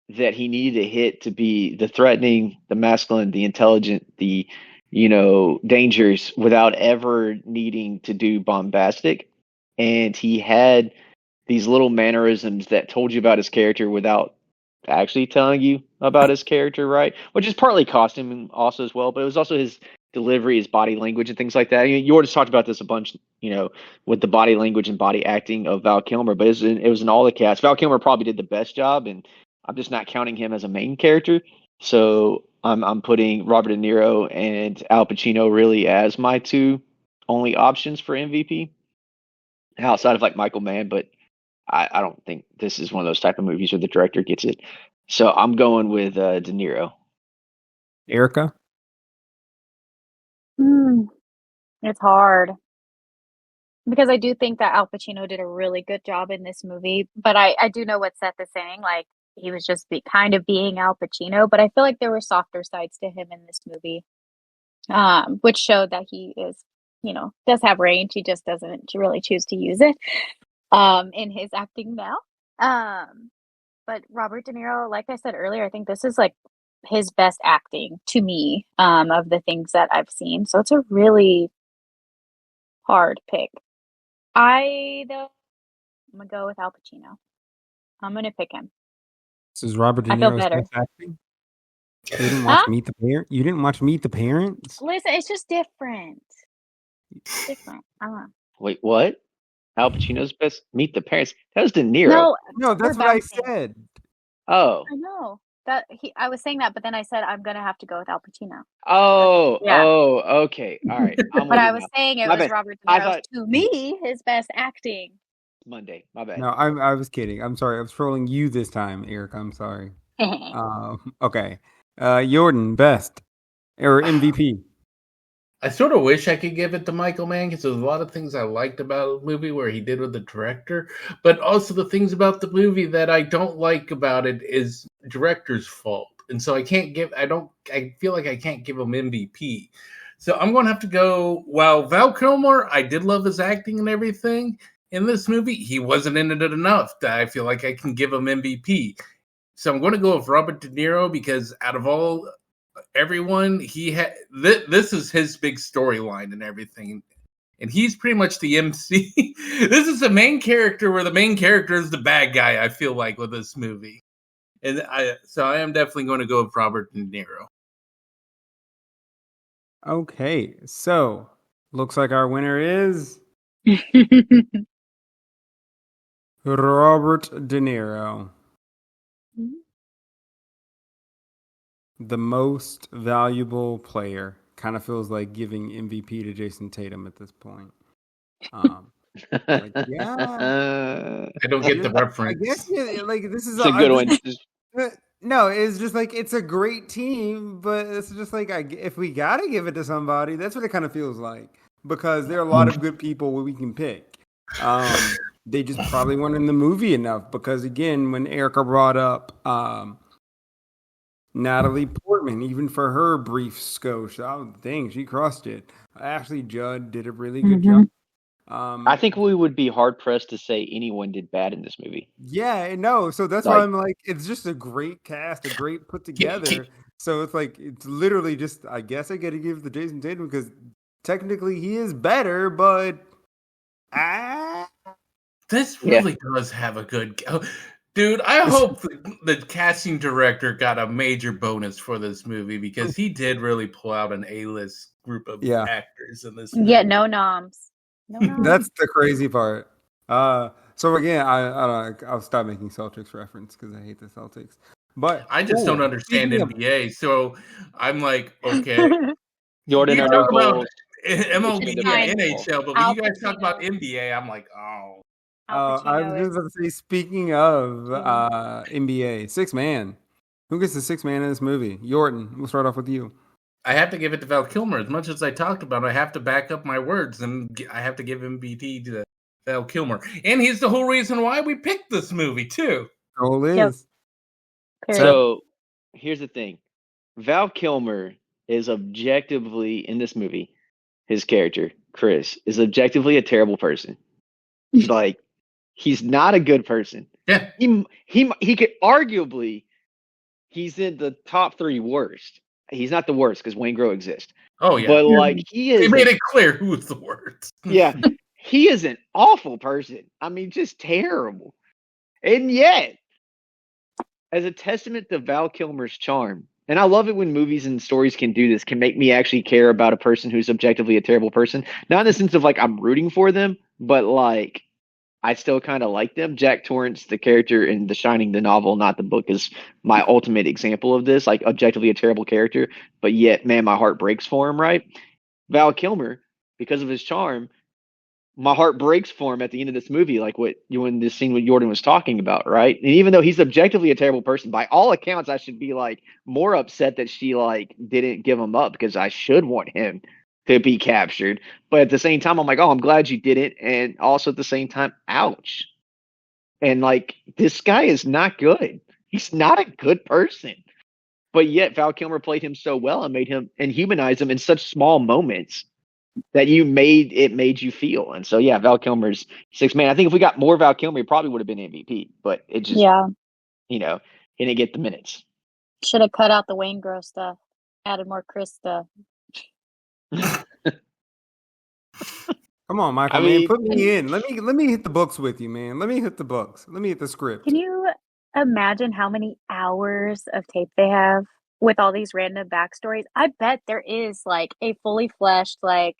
that he needed to hit to be the threatening, the masculine, the intelligent, the dangerous without ever needing to do bombastic. And he had these little mannerisms that told you about his character without actually telling you about his character, right? Which is partly costume also as well, but it was also his delivery, his body language, and things like that. You already talked about this a bunch, with the body language and body acting of Val Kilmer, but it was in all the cast. Val Kilmer probably did the best job, and I'm just not counting him as a main character. So I'm putting Robert De Niro and Al Pacino really as my two only options for MVP outside of like Michael Mann, but I don't think this is one of those type of movies where the director gets it. So I'm going with De Niro. Erica? It's hard. Because I do think that Al Pacino did a really good job in this movie. But I do know what Seth is saying. Like, he was just kind of being Al Pacino. But I feel like there were softer sides to him in this movie, which showed that he is, does have range. He just doesn't really choose to use it in his acting now. But Robert De Niro, like I said earlier, I think this is like his best acting to me of the things that I've seen. So it's a really hard pick. I'm gonna go with Al Pacino. I'm gonna pick him. This is Robert De I feel Niro's better. best acting. You didn't watch Meet the Parents? You didn't watch Meet the Parents? Listen, it's just different. It's different. I don't know. Wait, what? Al Pacino's best? Meet the Parents. That was De Niro. No, that's what I said. Oh. I know. I was saying that, but then I said I'm gonna have to go with Al Pacino. Oh, Yeah. Oh, okay. All right. But I was saying it was Robert De Niro, to me, his best acting. Monday. My bad. No, I was kidding. I'm sorry. I was trolling you this time, Eric. I'm sorry. Okay. Jordan, best or MVP? I sort of wish I could give it to Michael Mann because there's a lot of things I liked about the movie where he did with the director, but also the things about the movie that I don't like about it is director's fault. And so I feel like I can't give him MVP. So I'm going to have to go, while Val Kilmer, I did love his acting and everything in this movie, he wasn't in it enough that I feel like I can give him MVP. So I'm going to go with Robert De Niro because out of everyone, he had this is his big storyline and everything, and he's pretty much the MC. This is the main character where the main character is the bad guy, I feel like, with this movie. And I am definitely going to go with Robert De Niro. Okay, so looks like our winner is Robert De Niro. The most valuable player. Kind of feels like giving MVP to Jason Tatum at this point. Yeah. I don't get the reference. I guess this is a good one. No, it's just like it's a great team, but it's just like if we gotta give it to somebody, that's what it kind of feels like. Because there are a lot of good people we can pick. They just probably weren't in the movie enough. Because again, when Erica brought up Natalie Portman, even for her brief skosh, she crushed it. Ashley Judd did a really good job. I think we would be hard pressed to say anyone did bad in this movie. Yeah, no. So that's why I'm like, it's just a great cast, a great put together. So it's like, it's literally just, I guess I got to give it to Jason Tatum because technically he is better, but this really does have a good. Dude, I hope the casting director got a major bonus for this movie because he did really pull out an A-list group of actors in this movie. Yeah, no noms. That's the crazy part. So again, I'll stop making Celtics reference because I hate the Celtics. But I just don't understand NBA. So I'm like, okay. Jordan, you talk about MLB and fine. NHL, but when you guys talk about NBA, I'm like, oh. I Pacino was just is. about to say, speaking of NBA, six man. Who gets the six man in this movie? Yorton, we'll start off with you. I have to give it to Val Kilmer. As much as I talked about him, I have to back up my words, and I have to give MBT to Val Kilmer. And he's the whole reason why we picked this movie, too. All Yep. is. Period. So here's the thing. Val Kilmer is objectively, in this movie, his character, Chris, is objectively a terrible person. Like, he's not a good person. Yeah. He could arguably, he's in the top 3 worst. He's not the worst because Wayne Grow exists. Oh, yeah. But like he They is made it clear who was the worst. yeah, he is an awful person. I mean, just terrible. And yet, as a testament to Val Kilmer's charm, and I love it when movies and stories can do this, can make me actually care about a person who's objectively a terrible person. Not in the sense of like I'm rooting for them, but like I still kind of like them. Jack Torrance, the character in The Shining, the novel, not the book, is my ultimate example of this. Like objectively a terrible character, but yet, man, my heart breaks for him, right? Val Kilmer, because of his charm, my heart breaks for him at the end of this movie, like what you in this scene what Jordan was talking about, right? And even though he's objectively a terrible person, by all accounts, I should be like more upset that she like didn't give him up because I should want him to be captured. But at the same time, I'm like, oh, I'm glad you did it. And also at the same time, ouch. And like, this guy is not good. He's not a good person. But yet Val Kilmer played him so well and made him and humanized him in such small moments that made you feel. And so, yeah, Val Kilmer's six man. I think if we got more Val Kilmer, he probably would have been MVP. But it just, Yeah. he didn't get the minutes. Should have cut out the Wayne Grow stuff. Added more Chris stuff. Come on, Michael, I man, mean- put me in. Let me hit the books with you, man. Let me hit the books. Let me hit the script. Can you imagine how many hours of tape they have with all these random backstories? I bet there is like a fully fleshed, like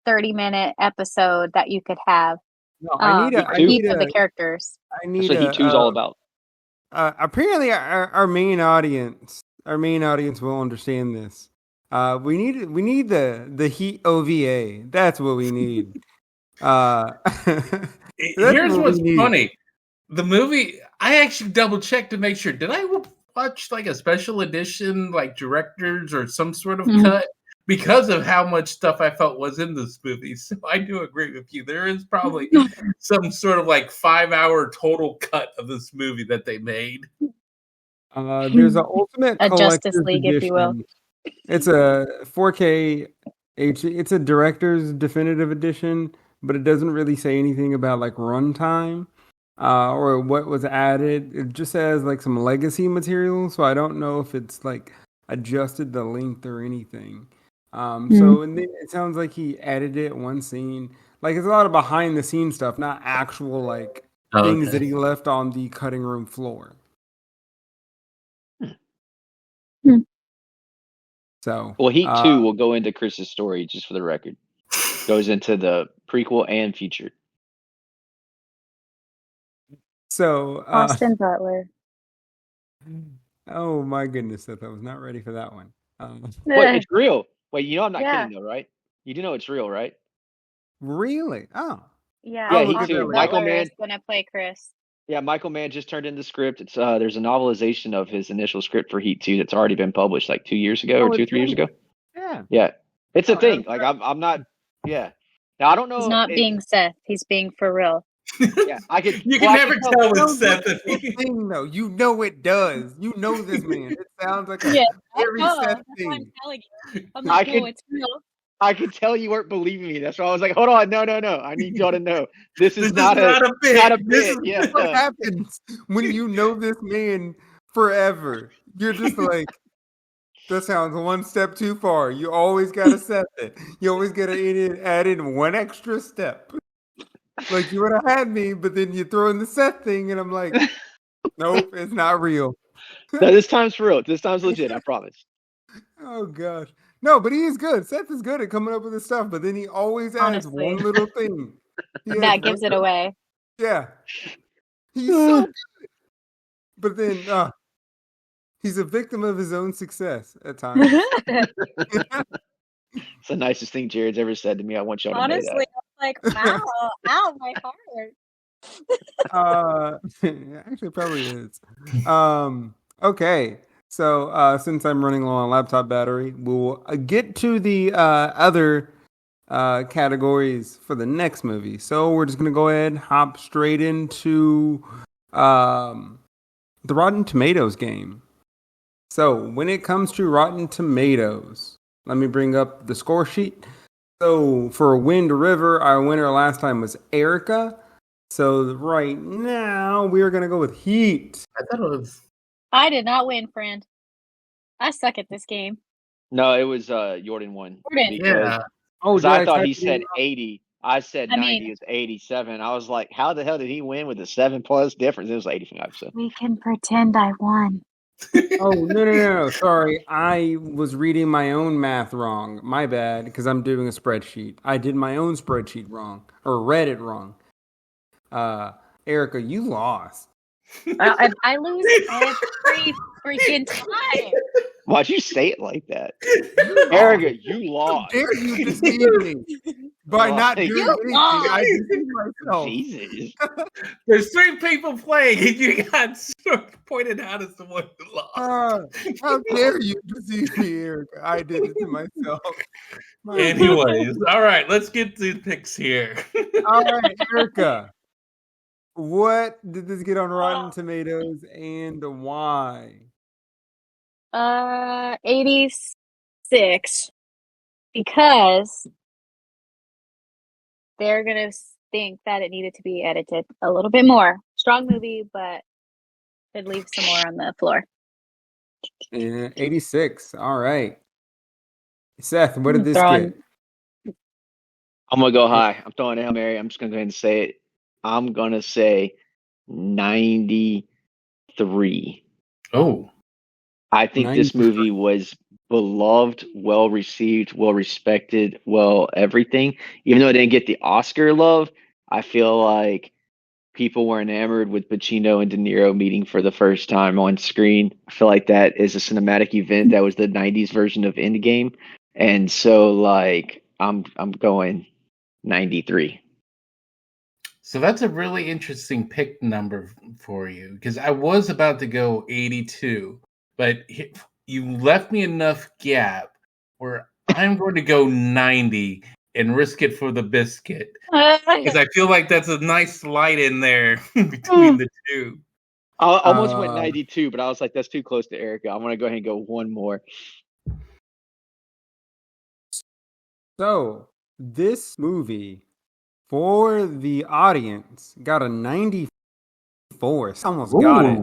30-minute episode that you could have. No, I need each of the characters. I That's need what Heat 2 is all about. Apparently, our main audience will understand this. We need the Heat OVA. That's what we need. Here's what's funny. The movie, I actually double checked to make sure. Did I watch like a special edition, like directors or some sort of cut? Because of how much stuff I felt was in this movie. So I do agree with you. There is probably some sort of like 5-hour total cut of this movie that they made. There's an Ultimate A Justice Collector's League, if you will. Edition. It's a 4K HD. It's a director's definitive edition, but it doesn't really say anything about like runtime or what was added. It just has like some legacy material, so I don't know if it's like adjusted the length or anything. So and then it sounds like he edited one scene. Like it's a lot of behind the scenes stuff, not actual like things that he left on the cutting room floor. So, Well, Heat 2 will go into Chris's story, just for the record. Goes into the prequel and future. So, Austin Butler. Oh my goodness, Seth, I was not ready for that one. Wait, it's real. Wait, you know I'm not Yeah. kidding though, right? You do know it's real, right? Really? Oh, Yeah, Yeah, he Austin too. Butler Michael Mann- is gonna play Chris. Yeah, Michael Mann just turned in the script. It's there's a novelization of his initial script for Heat 2 that's already been published like 2 years ago or 2 or 3 years ago. yeah. Yeah, it's a Oh, thing. Like I'm not. Yeah. Now I don't know. He's not if- being Seth. He's being for real. Yeah, I could. You well, can I never could tell It with sounds Seth. like a thing, though. You know it does. You know this man. It sounds like a Yeah, very I know. Seth That's why thing. I'm telling you. I'm I like, no, could- it's real. I could tell you weren't believing me. That's why I was like, hold on, no. I need y'all to know this is This not is not a bit. not a This bit. is Yeah. What happens when you know this man forever? You're just like, that sounds one step too far. You always got to set it. You always got to add in one extra step. Like you would have had me, but then you throw in the set thing, and I'm like, nope, it's not real. No, this time's for real. This time's legit. I promise. Oh gosh, no, but he is good. Seth is good at coming up with his stuff, but then he always adds Honestly. one little thing. He That adds gives one it away. Yeah. He's so good. But then he's a victim of his own success at times. It's the nicest thing Jared's ever said to me. I want y'all to know Honestly, that. I'm like, ow, my heart. Actually, it probably is. Okay. So since I'm running low on laptop battery, we'll get to the other categories for the next movie. So we're just gonna go ahead and hop straight into um, the Rotten Tomatoes game. So when it comes to Rotten Tomatoes, let me bring up the score sheet. So for Wind River, our winner last time was Erica. So right now we are gonna go with Heat. I thought it was. I did not win, friend. I suck at this game. No, it was Jordan won. Jordan. Yeah. Oh, Because I did thought type he it said in? 80. I said I 90 mean- is 87. I was like, how the hell did he win with a 7+ difference? It was 85. So We can pretend I won. Oh, no. Sorry. I was reading my own math wrong. My bad, because I'm doing a spreadsheet. I did my own spreadsheet wrong, or read it wrong. Erica, you lost. I lose every freaking time. why'd you say it like that? Erica, you How lost. dare you deceive me by not Like, doing You anything? lost. I deceived myself. Jesus. There's 3 people playing, and you got pointed out as the one who lost. How dare you deceive me, Erica? I did it to myself. My Anyways, all right, let's get to picks here. All right, Erica. What did this get on Rotten Tomatoes and why? 86 because they're gonna think that it needed to be edited a little bit more. Strong movie, but could leave some more on the floor. 86. All right. Seth, what did this Throwing- get? I'm going to go high. I'm throwing Hail Mary. I'm just going to go ahead and say it. I'm going to say 93. Oh, I think this 93. movie was beloved, well received, well respected, well everything. Even though it didn't get the Oscar love, I feel like people were enamored with Pacino and De Niro meeting for the first time on screen. I feel like that is a cinematic event that was the 90s version of Endgame. And so like I'm going 93. so that's a really interesting pick number for you because I was about to go 82, but you left me enough gap where I'm going to go 90 and risk it for the biscuit because I feel like that's a nice slide in there between the two. I almost went Uh, 92, but I was like, that's too close to Erica. I'm going to go ahead and go one more. So, this movie for the audience got a 94. Almost got it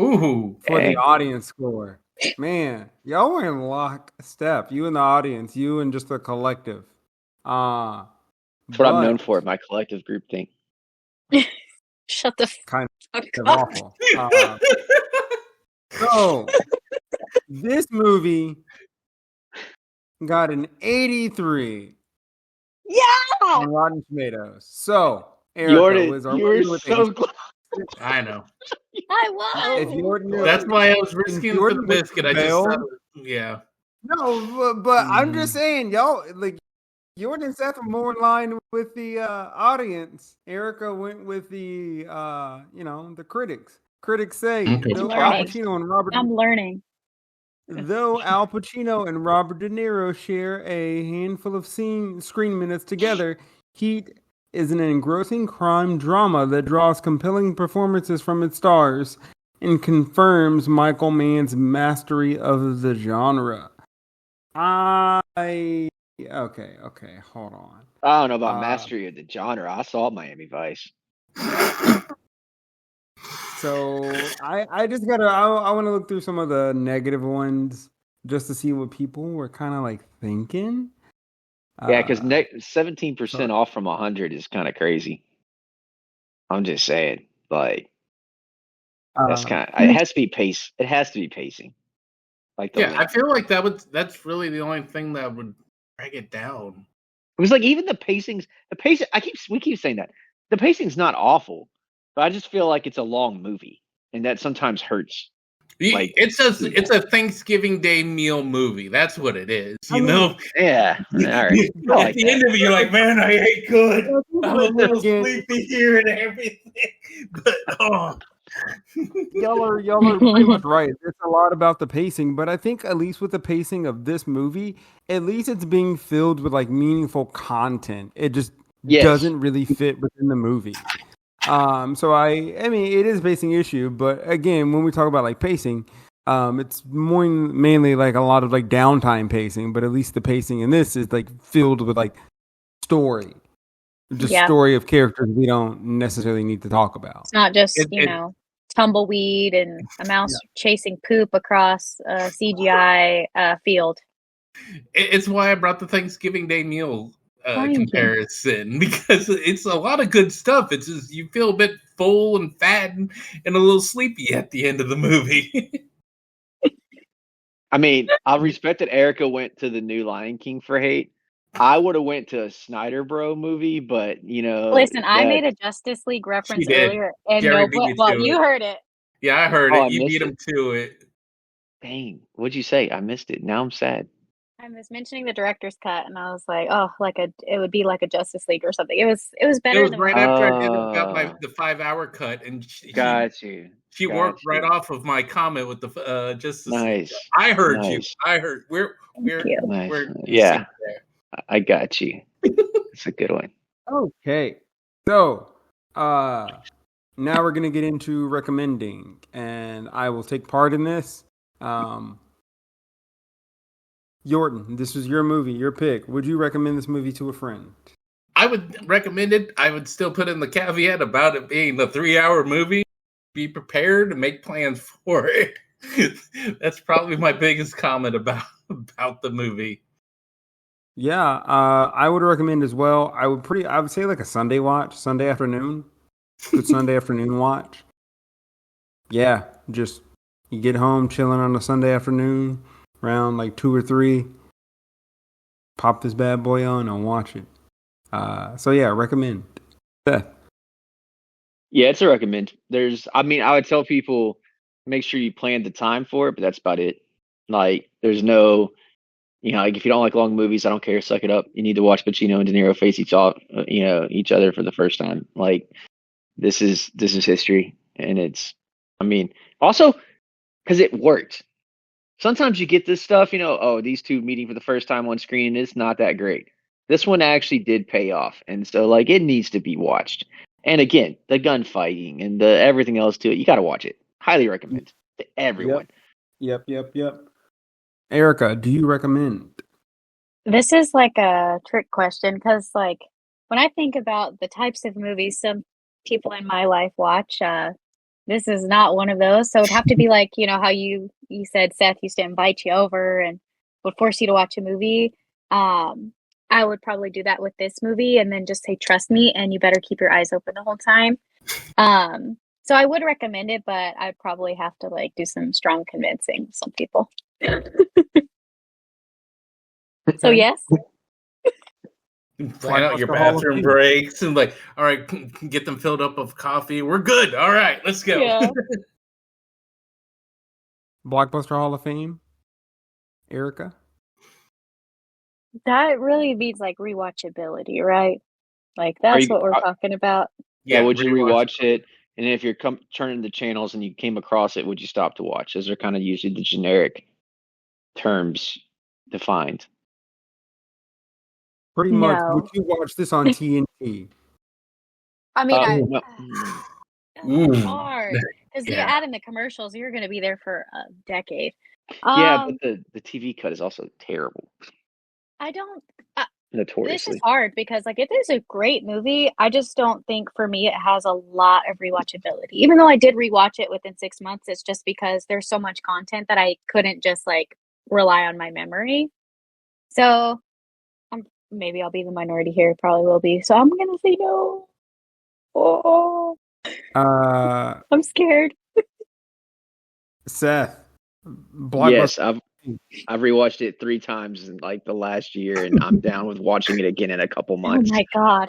Ooh. for the Dang. audience score. Man, y'all were in lockstep. You and the audience, you and just the collective. That's what I'm known but for, my collective group thing. Shut the Kind fuck of up. awful. So, this movie got an 83 Yeah. on Rotten Tomatoes. So, Erica was our you were winner with so 86. close. I know. I If won. Jordan knew That's it- why I was risking it for the Jordan was biscuit. I bailed. just yeah. No, but I'm just saying, y'all, like, Jordan and Seth were more in line with the audience. Erica went with the, the critics. Critics say, Okay. though I'm Al learning. Pacino and Robert, I'm learning. though Al Pacino and Robert De Niro share a handful of screen minutes together, Heat is an engrossing crime drama that draws compelling performances from its stars and confirms Michael Mann's mastery of the genre. Okay, hold on. I don't know about mastery of the genre. I saw Miami Vice. So I just gotta I want to look through some of the negative ones just to see what people were kind of like thinking. Yeah, because Uh, 17% off from 100 is kind of crazy. I'm just saying, like that's uh, kind of it has to be pace. It has to be pacing. Like the Yeah, I length. feel like that's really the only thing that would drag it down. It was like even the pacing. We keep saying that the pacing's not awful, but I just feel like it's a long movie, and that sometimes hurts. Like, It's a Thanksgiving Day meal movie. That's what it is. You know. yeah. All right. At the end of it, you're like, man, I ate good. I'm a little Again, sleepy here and everything, but y'all are pretty much right. It's a lot about the pacing, but I think at least with the pacing of this movie, at least it's being filled with like meaningful content. It just doesn't really fit within the movie. So I mean, it is a pacing issue, but again, when we talk about like pacing, it's more mainly like a lot of like downtime pacing, but at least the pacing in this is like filled with like story, story of characters we don't necessarily need to talk about. It's not just, tumbleweed and a mouse chasing poop across a CGI field. It's why I brought the Thanksgiving Day meal comparison, because it's a lot of good stuff. It's just you feel a bit full and fat and a little sleepy at the end of the movie. I mean, I respect that Erica went to the new Lion King for hate. I would have went to a Snyder Bro movie, but listen, I made a Justice League reference earlier, and you heard it. Yeah, I heard it. You beat him to it. Dang, what'd you say? I missed it. Now I'm sad. I was mentioning the director's cut, and I was like, "Oh, it would be like a Justice League or something." It was better. It was right after I did about the 5-hour cut, and she worked right off of my comment with the Justice League. I heard you. I heard we're yeah. I got you. It's a good one. Okay, so now we're gonna get into recommending, and I will take part in this. Jordan, this was your movie, your pick. Would you recommend this movie to a friend? I would recommend it. I would still put in the caveat about it being the 3-hour movie. Be prepared and make plans for it. That's probably my biggest comment about the movie. Yeah, I would recommend as well. I would say like a Sunday watch, Sunday afternoon. Good Sunday afternoon watch. Yeah, just you get home chilling on a Sunday afternoon around like 2 or 3. Pop this bad boy on and watch it. So yeah, recommend. Seth. Yeah, it's a recommend. I would tell people make sure you plan the time for it, but that's about it. Like, there's no, like if you don't like long movies, I don't care. Suck it up. You need to watch Pacino and De Niro face each other for the first time. Like, this is history, and also because it worked. Sometimes you get this stuff, these two meeting for the first time on screen, and it's not that great. This one actually did pay off, and so like it needs to be watched. And again, the gunfighting and the everything else to it, you got to watch it. Highly recommend to everyone. Yep. Erica, do you recommend? This is like a trick question because, like, when I think about the types of movies some people in my life watch, this is not one of those. So it'd have to be like, how you said Seth used to invite you over and would force you to watch a movie. I would probably do that with this movie and then just say, trust me, and you better keep your eyes open the whole time. So I would recommend it, but I'd probably have to like do some strong convincing with some people. So yes. Plan out your bathroom breaks and like, all right, get them filled up of coffee. We're good. All right, let's go. Yeah. Blockbuster Hall of Fame, Erica? That really means like rewatchability, right? Like that's what we're talking about. Yeah, would you rewatch it? And if you're turning the channels and you came across it, would you stop to watch? Those are kind of usually the generic terms defined. Pretty much. Would you watch this on TNT? I mean, it's hard because you add in the commercials, you're going to be there for a decade. Yeah, but the TV cut is also terrible. Notoriously. This is hard because like it is a great movie. I just don't think for me it has a lot of rewatchability. Even though I did rewatch it within 6 months, it's just because there's so much content that I couldn't just like rely on my memory. So maybe I'll be the minority here. Probably will be. So I'm gonna say no. Oh, I'm scared. Seth, yes, I've rewatched it 3 times in like the last year, and I'm down with watching it again in a couple months. Oh my god!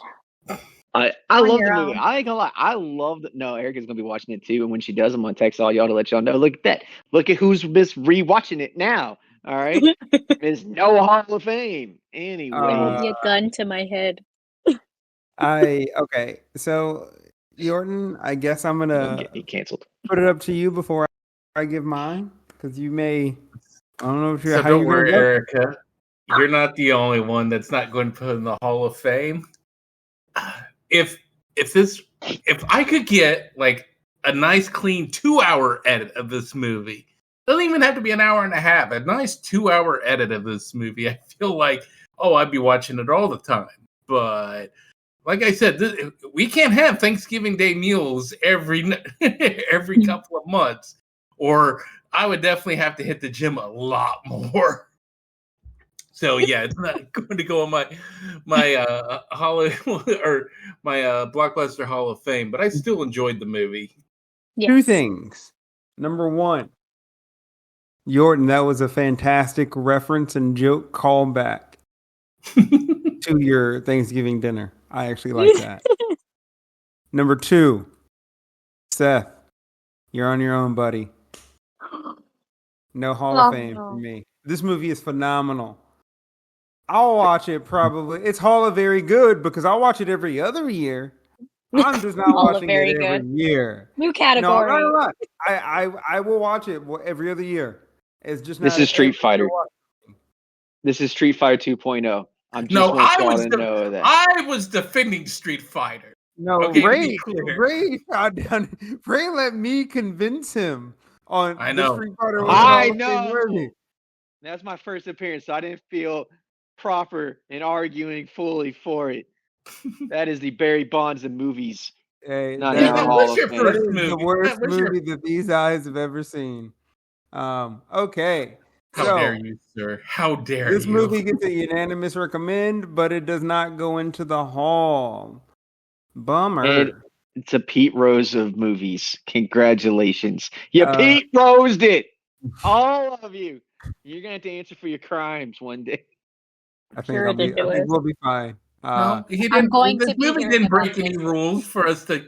I On love the your movie. own. I ain't gonna lie. I love the. No, Erica's gonna be watching it too, and when she does, I'm gonna text all y'all to let y'all know. Look at that. Look at who's rewatching it now. All right, Miss No Hall of Fame. Hold Anyway, your gun to my head. Okay. So, Yorton, I guess I'm I'm gonna gonna get me canceled. put it up to you before I give mine, because you may. I don't know if you're So how don't you're gonna worry, go. Erica. You're not the only one that's not going to put in the Hall of Fame. If I could get like a nice clean 2-hour edit of this movie, doesn't even have to be an hour and a half. A nice 2-hour edit of this movie, I feel like I'd be watching it all the time. But like I said, we can't have Thanksgiving Day meals every couple of months, or I would definitely have to hit the gym a lot more. So yeah, it's not going to go on my Hollywood or my Blockbuster Hall of Fame, but I still enjoyed the movie. Yes. Two things. Number one, Yorton, that was a fantastic reference and joke callback to your Thanksgiving dinner. I actually like that. Number two, Seth, you're on your own, buddy. No Hall of Fame for me. This movie is phenomenal. I'll watch it probably. It's Hall of Very Good because I'll watch it every other year. I'm just not Hall of watching Very it every Good. year. New category. No. I will watch it every other year. It's just This not is Street every Fighter. year watch. This is Street Fighter 2.0. I'm just No, want I y'all was to know that. I was defending Street Fighter. No, Okay, to Ray, be clear. Ray let me convince him on I the know. Street Fighter was I an Hall of Fame movie. That's my first appearance, so I didn't feel proper in arguing fully for it. That is the Barry Bonds of movies. Hey, Not that even That Hall was of your Fame. that first is movie. the worst That was your- movie that these eyes have ever seen. Okay. How dare you, sir? How dare This you? movie gets a unanimous recommend, but it does not go into the hall. Bummer. And it's a Pete Rose of movies. Congratulations. You Uh, Pete Rosed it. All of you. You're going to have to answer for your crimes one day. I think You're I think ridiculous. we'll be fine. No, he I'm didn't. going This to be movie hearing didn't about break any this. rules for us to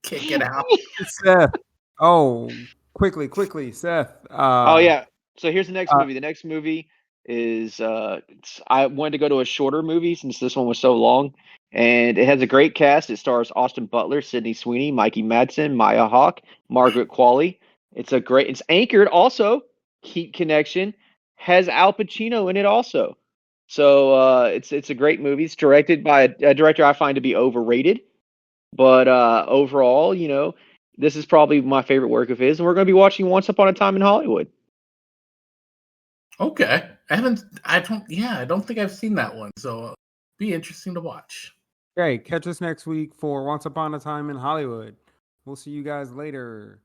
kick it out. Seth. Oh, quickly, Seth. Oh, yeah. So here's the next movie. The next movie is I wanted to go to a shorter movie since this one was so long. And it has a great cast. It stars Austin Butler, Sydney Sweeney, Mikey Madsen, Maya Hawke, Margaret Qualley. It's anchored also, Heat Connection, has Al Pacino in it also. So it's a great movie. It's directed by a director I find to be overrated. But overall, this is probably my favorite work of his. And we're going to be watching Once Upon a Time in Hollywood. Okay, I don't think I've seen that one, so be interesting to watch. Okay, catch us next week for Once Upon a Time in Hollywood. We'll see you guys later.